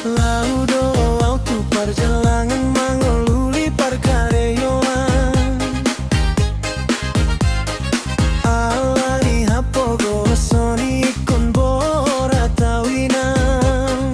Laudo auto perjalanan mengululi perkareyoan Alani hapogo soni kon bora tawinan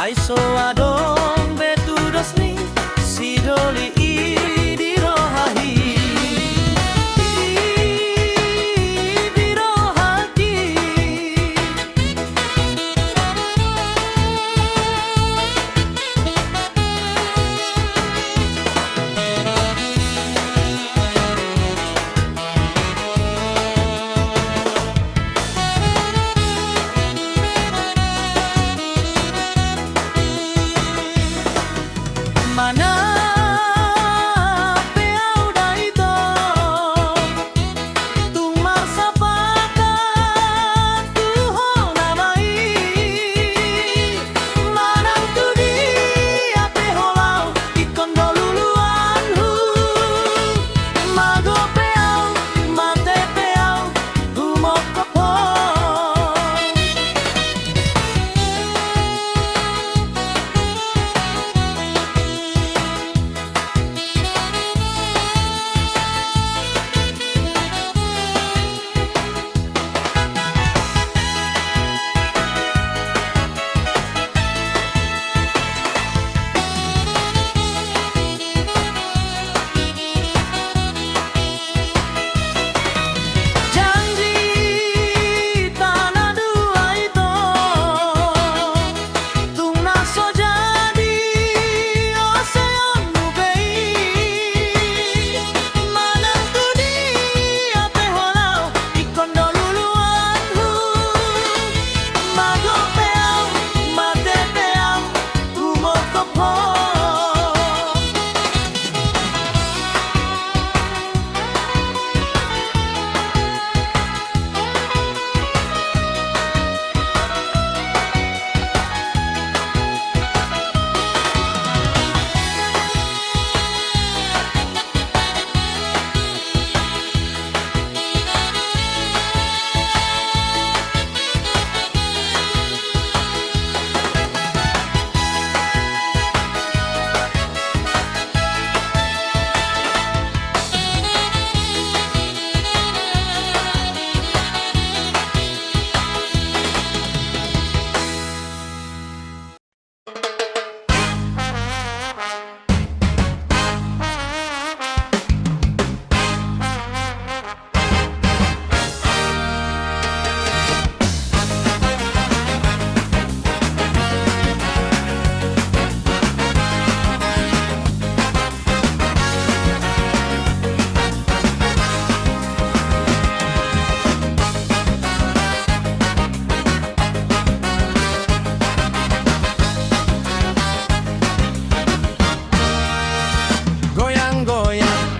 Hai so adong betudos ni si doli di rohahi di rohati mana peau daito tumar sapakat tuhong namai manang tudi ape holau ikon doluluanhu mago peau mate peau humokopo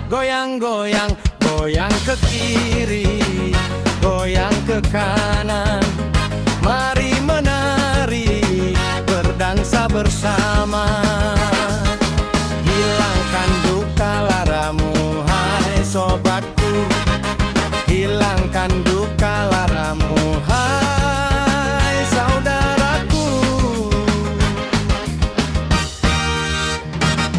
Goyang-goyang, goyang ke kiri, goyang ke kanan. Mari menari, berdansa bersama. Hilangkan duka laramu, hai sobatku. Hilangkan duka laramu, hai saudaraku.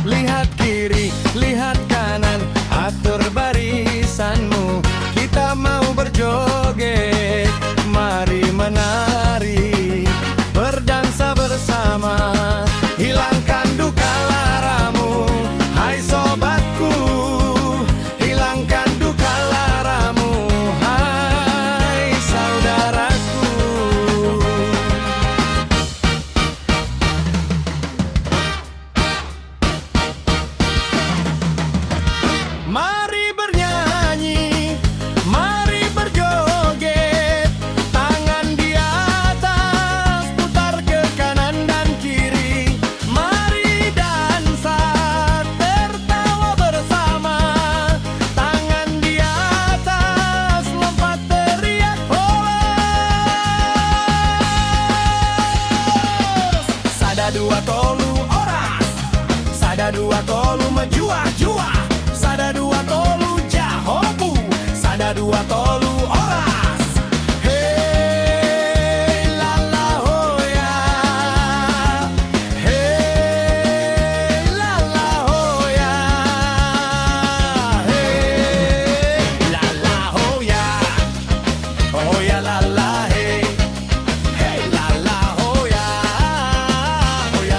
Lihat kiri, lihat kanan, atur barisanmu, kita mau berjoget, mari menari, berdansa bersama, hilangkan duka laramu, hai sobatku, hilangkan duka laramu, hai saudaraku. Mari bernyanyi, mari berjoget, tangan di atas, putar ke kanan dan kiri. Mari dansa, tertawa bersama, tangan di atas, lompat teriak horas. Sada dua tolu oras, sada dua tolu menjuah-juah, sada dua tolu jahobu, sada dua tolu oras. Hey la la hoya, hey la la hoya, hey la la hoya, hoya la la hey, hey la la hoya, hoya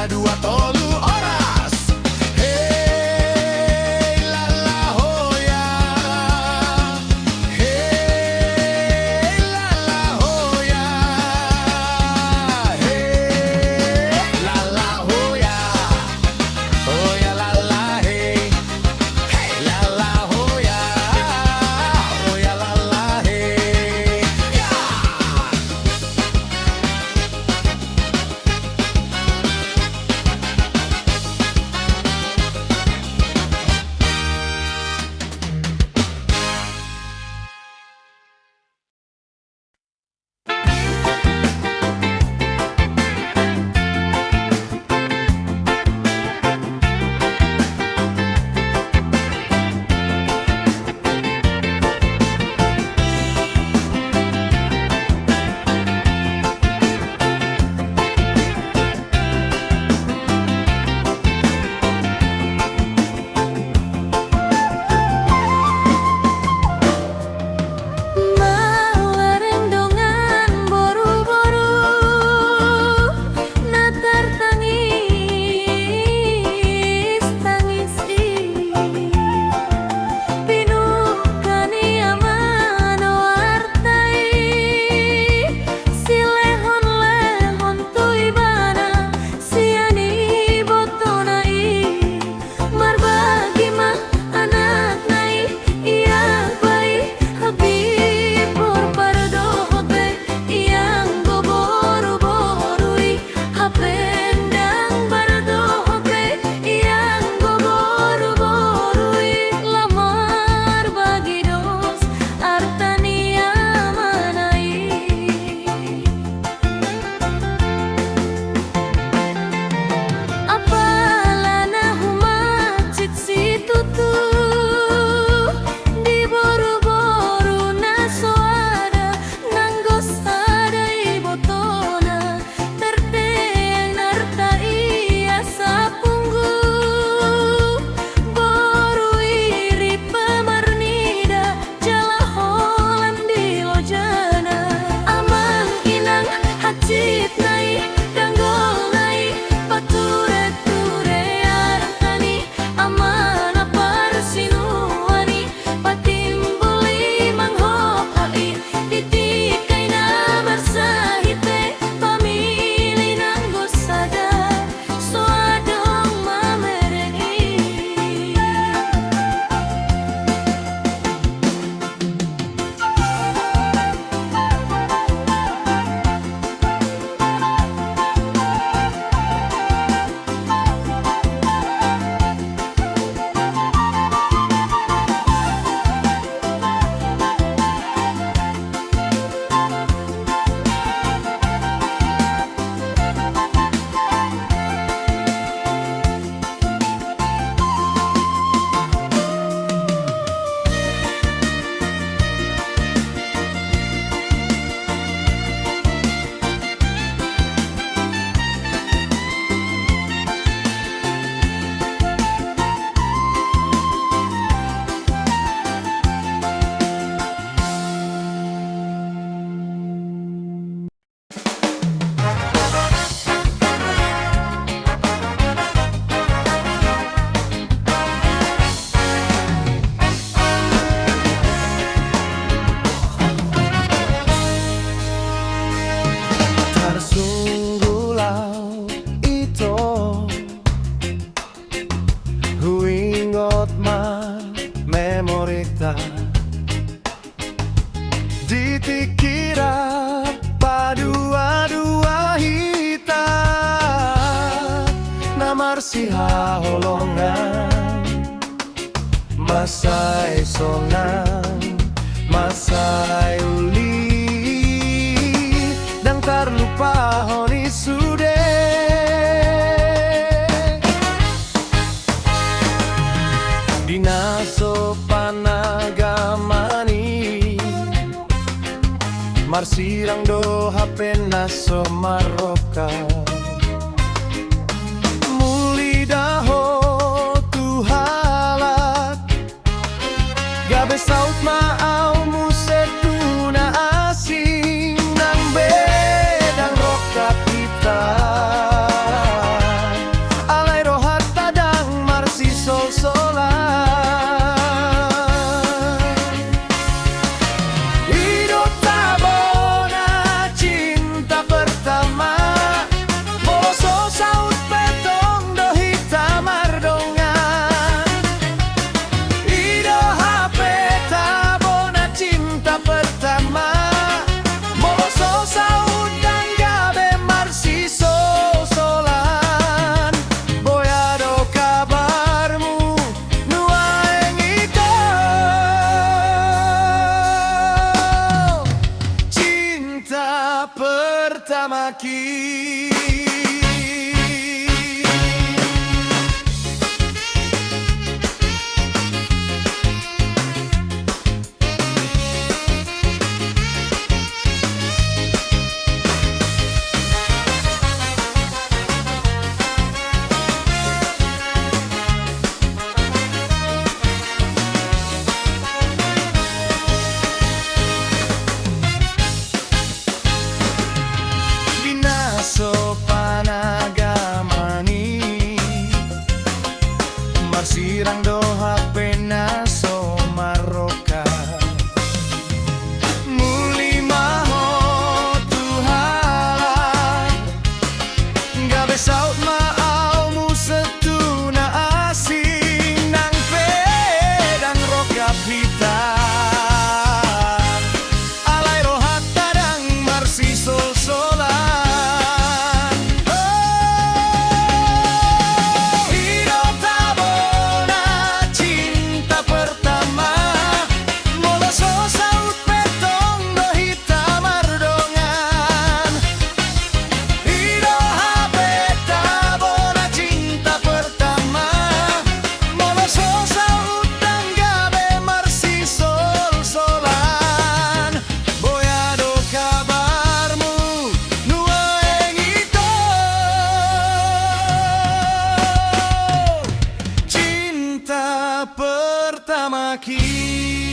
sada dua tolu oras. Hey la la hoya, hey la la hoya, hey la la hoya, hoya la la hey, hey la la hoya, hoya la la hey, yeah. Malarendongan boru-boru natar tangis pinukani amano artai silehon-lehon tuibana siani botonai marbagi mah anak nai iya bayi habib pardohote yang go boru-borui hapendang bardohote yang go boru-borui lamar bagi dos artania manai apalana humacit si tutu di boru-boru nasoada nanggo sada ibotona terteng nartai asa punggu boru iri pemarnida jala holan di lojana amang inang hacit nai danggol nai pature-ture artani amana parsinuani patimbuli manghoi ditikai na marsahite pamili nanggo sada soadong mamerei. Tarsunggulau ito huingot ma memorita ditikira padua-dua hita namar si holongan masai sonan masai uli dan terlupa honi sude dinaso panagamani marsirang do hapen naso maroka muli daho tuhalat gabe saut maau musetuna asing nang bedang rokat kita Gabe saut ma'aumu setuna asing nang pedang rokap hitam alai rohat tadang marsi sol-solan. Oh, hidup tabona cinta pertama molo so saut petong do hitam ardongan. Hidup habe tabona cinta pertama molo so saut gabe marsi sol-solan. Boyado kabarmu nuaeng ito cinta pertama kita.